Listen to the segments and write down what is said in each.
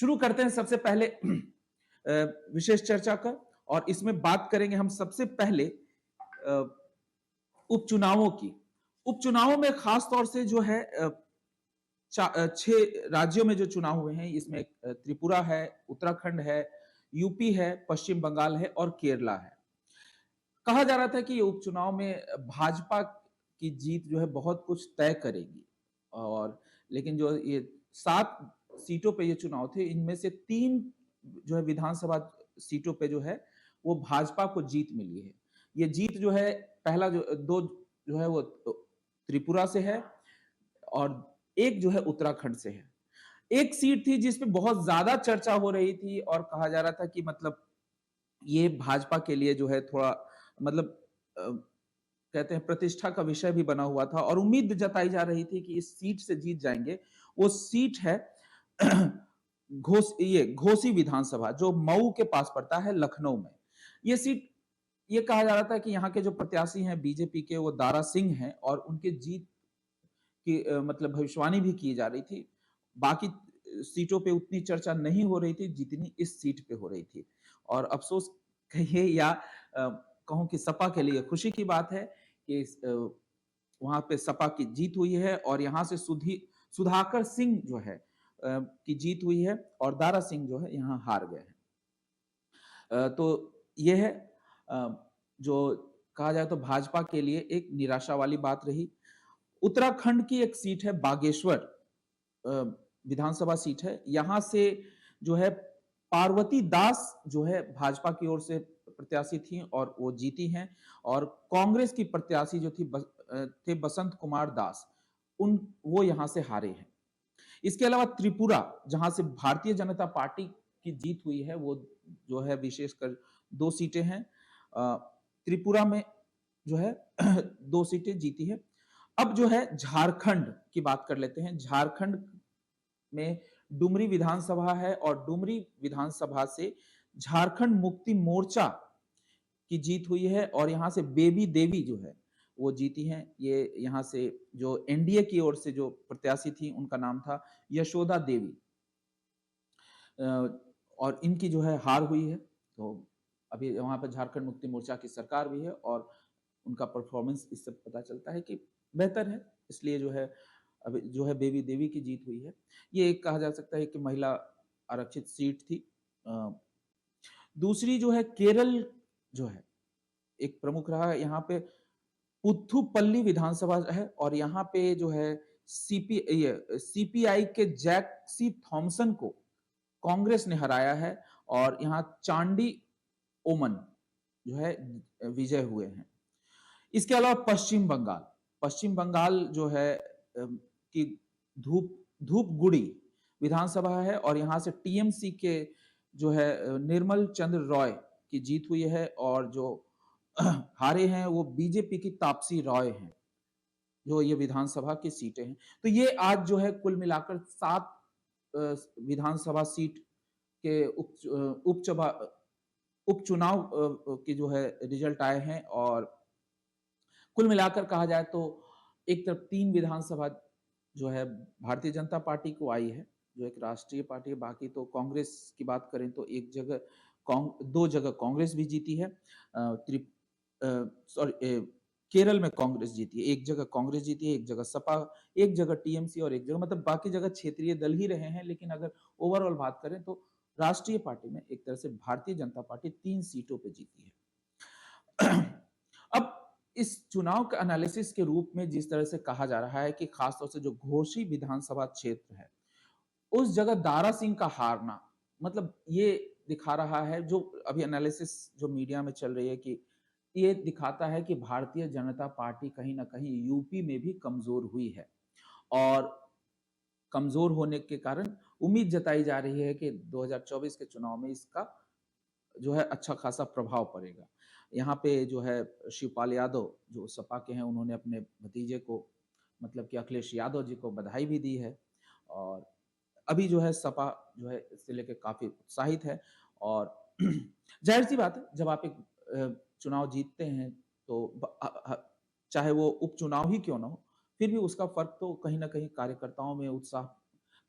शुरू करते हैं सबसे पहले विशेष चर्चा का। और इसमें बात करेंगे हम सबसे पहले उपचुनावों की। उपचुनावों में खास तौर से जो है 6 राज्यों में जो चुनाव हुए हैं, इसमें त्रिपुरा है, उत्तराखंड है, यूपी है, पश्चिम बंगाल है और केरला है। कहा जा रहा था कि ये उपचुनाव में भाजपा की जीत जो है बहुत कुछ तय करेगी। और लेकिन जो ये 7 सीटों पे ये चुनाव थे, इनमें से 3 जो है विधानसभा सीटों पे जो है वो भाजपा को जीत मिली है। ये जीत जो है पहला जो 2 जो है वो त्रिपुरा से है और एक जो है उत्तराखंड से है। एक सीट थी जिसपे बहुत ज्यादा चर्चा हो रही थी और कहा जा रहा था कि मतलब ये भाजपा के लिए जो है थोड़ा मतलब कहते हैं प्रतिष्ठा का विषय भी बना हुआ था और उम्मीद जताई जा रही थी कि इस सीट से जीत जाएंगे। वो सीट है घोसी विधानसभा, जो मऊ के पास पड़ता है, लखनऊ में। ये सीट, ये कहा जा रहा था कि यहाँ के जो प्रत्याशी हैं बीजेपी के, वो दारा सिंह हैं और उनके जीत की मतलब भविष्यवाणी भी की जा रही थी। बाकी सीटों पे उतनी चर्चा नहीं हो रही थी जितनी इस सीट पे हो रही थी। और अफसोस कहिए या कहूं कि सपा के लिए खुशी की बात है कि वहां पे सपा की जीत हुई है और यहाँ से सुधाकर सिंह जो है की जीत हुई है और दारा सिंह जो है यहाँ हार गए हैं। तो ये है जो कहा जाए तो भाजपा के लिए एक निराशा वाली बात रही। उत्तराखंड की एक सीट है बागेश्वर विधानसभा सीट है। यहां से जो है पार्वती दास जो है भाजपा की ओर से प्रत्याशी थी और वो जीती हैं। और कांग्रेस की प्रत्याशी जो थी थे बसंत कुमार दास, उन वो यहां से हारे हैं। इसके अलावा त्रिपुरा, जहां से भारतीय जनता पार्टी की जीत हुई है, वो जो है विशेषकर 2 सीटें हैं। त्रिपुरा में जो है 2 सीटें जीती है। अब जो है झारखंड की बात कर लेते हैं। झारखंड में डुमरी विधानसभा है और डुमरी विधानसभा से झारखंड मुक्ति मोर्चा की जीत हुई है और यहां से बेबी देवी जो है वो जीती हैं। ये यहां से जो एनडीए की ओर से जो प्रत्याशी थी, उनका नाम था यशोदा देवी। और इनकी जो है हार हुई है। तो अभी वहां पर झारखंड मुक्ति मोर्चा की सरकार भी है और उनका परफॉर्मेंस इससे पता चलता है कि बेहतर है, इसलिए जो है अभी जो है बेबी देवी की जीत हुई है। ये एक कहा जा सकता है कि महिला आरक्षित सीट थी। दूसरी जो है केरल जो है एक प्रमुख रहा है। यहाँ पे पुथुपल्ली विधानसभा है और यहाँ पे जो है सीपीआई के जैक्सी थॉमसन को कांग्रेस ने हराया है और यहाँ चांडी ओमन जो है विजय हुए हैं। इसके अलावा पश्चिम बंगाल जो है कि धूपगुड़ी विधानसभा है और यहाँ से टीएमसी के जो है निर्मल चंद्र रॉय की जीत हुई है और जो हारे हैं वो बीजेपी की तापसी रॉय हैं, जो ये विधानसभा की सीटें हैं। तो ये आज जो है कुल मिलाकर 7 विधानसभा सीट के उपचुनाव के जो है रिजल्ट आए हैं। और कुल मिलाकर कहा जाए तो एक तरफ 3 विधानसभा जो है भारतीय जनता पार्टी को आई है, जो एक राष्ट्रीय पार्टी है। बाकी तो कांग्रेस की बात करें तो एक जगह 2 जगह कांग्रेस भी जीती है। सॉरी, केरल में कांग्रेस जीती है, एक जगह कांग्रेस जीती है, एक जगह सपा, एक जगह टीएमसी और एक जगह मतलब बाकी जगह क्षेत्रीय दल ही रहे हैं। लेकिन अगर ओवरऑल बात करें तो राष्ट्रीय पार्टी में एक तरह से भारतीय जनता पार्टी 3 सीटों पे जीती है। अब इस चुनाव के एनालिसिस के रूप में जिस तरह से कहा जा रहा है कि खासतौर से जो घोसी विधानसभा क्षेत्र है, उस जगह दारा सिंह का हारना मतलब ये दिखा रहा है, जो अभी एनालिसिस जो मीडिया में चल रही है, कि ये दिखाता है कि भारतीय जनता पार्टी कहीं ना कहीं यूपी में भी कमजोर हुई है और कमजोर होने के कारण उम्मीद जताई जा रही है कि 2024 के चुनाव में इसका जो है अच्छा खासा प्रभाव पड़ेगा। यहाँ पे जो है शिवपाल यादव जो सपा के हैं, उन्होंने अपने भतीजे को मतलब कि अखिलेश यादव जी को बधाई भी दी है। और अभी जो है सपा जो है इससे लेके काफी उत्साहित है। और जाहिर सी बात है, जब आप एक चुनाव जीतते हैं तो चाहे वो उपचुनाव ही क्यों ना हो, फिर भी उसका फर्क तो कहीं ना कहीं कार्यकर्ताओं में उत्साह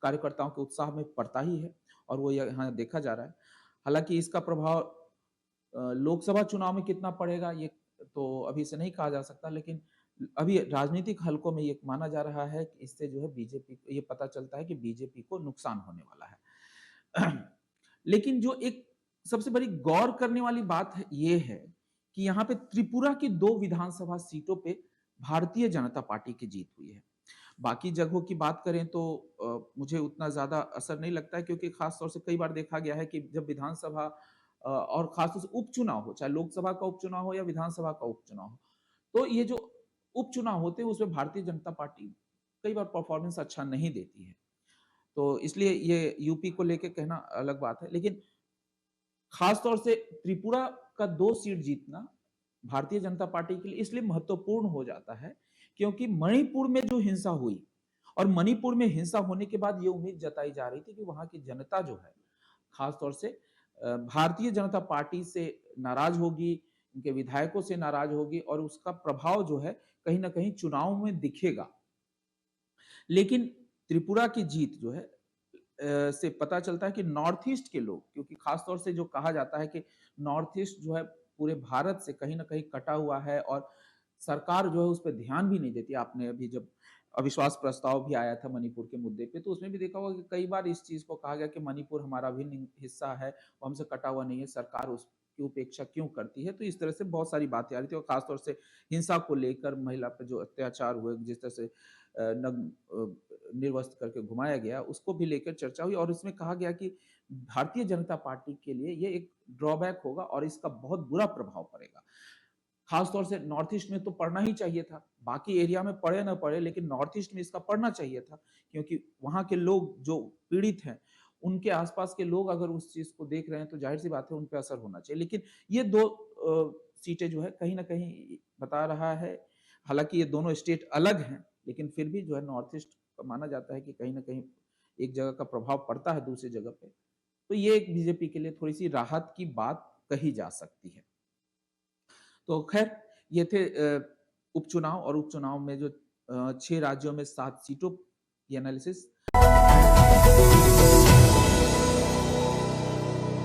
कार्यकर्ताओं के उत्साह में पड़ता ही है और वो यहाँ देखा जा रहा है। हालाँकि इसका प्रभाव लोकसभा चुनाव में कितना पड़ेगा ये तो अभी से नहीं कहा जा सकता, लेकिन अभी राजनीतिक हलकों में ये माना जा रहा है कि इससे जो है बीजेपी ये पता चलता है कि बीजेपी को नुकसान होने वाला है। लेकिन जो एक सबसे बड़ी गौर करने वाली बात है ये है कि यहाँ पे त्रिपुरा की 2 विधानसभा सीटों पे भारतीय जनता पार्टी की जीत हुई है। बाकी जगहों की बात करें तो मुझे उतना ज़्यादा असर नहीं लगता है, क्योंकि खास तौर से कई बार देखा गया है कि जब विधानसभा और खास तौर से उपचुनाव हो, चाहे लोकसभा का उपचुनाव हो या विधानसभा का उपचुनाव हो, तो ये जो उपचुनाव होते हैं उसमें भारतीय जनता पार्टी कई बार परफॉर्मेंस अच्छा नहीं देती है। तो इसलिए ये यूपी को लेके कहना अलग बात है। लेकिन खास तौर से त्रिपुरा का 2 सीट जीतना भारतीय जनता पार्टी के लिए इसलिए महत्वपूर्ण हो जाता है, क्योंकि मणिपुर में जो हिंसा हुई और मणिपुर में हिंसा होने के बाद ये उम्मीद जताई जा रही थी कि वहाँ की जनता जो है, खास तौर से भारतीय जनता पार्टी से नाराज होगी, उनके विधायकों से नाराज होगी और उसका प्रभाव जो है कहीं न कहीं चुनाव में दिखेगा। लेकिन त्रिपुरा की जीत जो है से पता चलता है कि नॉर्थ ईस्ट के लोग, क्योंकि खास तौर से जो कहा जाता है कि नॉर्थ ईस्ट जो है पूरे भारत से कहीं न कहीं कटा हुआ है और सरकार जो है उस पे ध्यान भी नहीं देती। आपने अभी जब अविश्वास प्रस्ताव भी आया था मणिपुर के मुद्दे पे, तो उसमें भी देखा होगा कि कई बार इस चीज़ को कहा गया कि मणिपुर हमारा अभिन्न हिस्सा है, वो हमसे कटा हुआ नहीं है, सरकार उसकी उपेक्षा क्यों करती है? तो इस तरह से बहुत सारी बातें आ रही थी और खास तौर से हिंसा को लेकर, महिला पे जो अत्याचार हुए, जिस तरह से निर्वस्त्र करके घुमाया गया, उसको भी लेकर चर्चा हुई और इसमें कहा गया कि भारतीय जनता पार्टी के लिए ये एक ड्रॉबैक होगा और इसका बहुत बुरा प्रभाव पड़ेगा। खास तौर से नॉर्थ ईस्ट में तो पढ़ना ही चाहिए था, बाकी एरिया में पढ़े ना पढ़े, लेकिन नॉर्थ ईस्ट में इसका पढ़ना चाहिए था, क्योंकि वहाँ के लोग जो पीड़ित हैं, उनके आसपास के लोग अगर उस चीज़ को देख रहे हैं तो ज़ाहिर-सी बात है उन पे असर होना चाहिए। लेकिन ये 2 सीटें जो है कहीं न कहीं बता रहा है, हालाँकि ये दोनों स्टेट अलग हैं, लेकिन फिर भी जो है नॉर्थ ईस्ट माना जाता है कि कहीं न कहीं एक जगह का प्रभाव पड़ता है दूसरी जगह पे। तो ये एक बीजेपी के लिए थोड़ी-सी राहत की बात कही जा सकती है। तो खैर ये थे उपचुनाव और उपचुनाव में जो 6 राज्यों में 7 सीटों की एनालिसिस।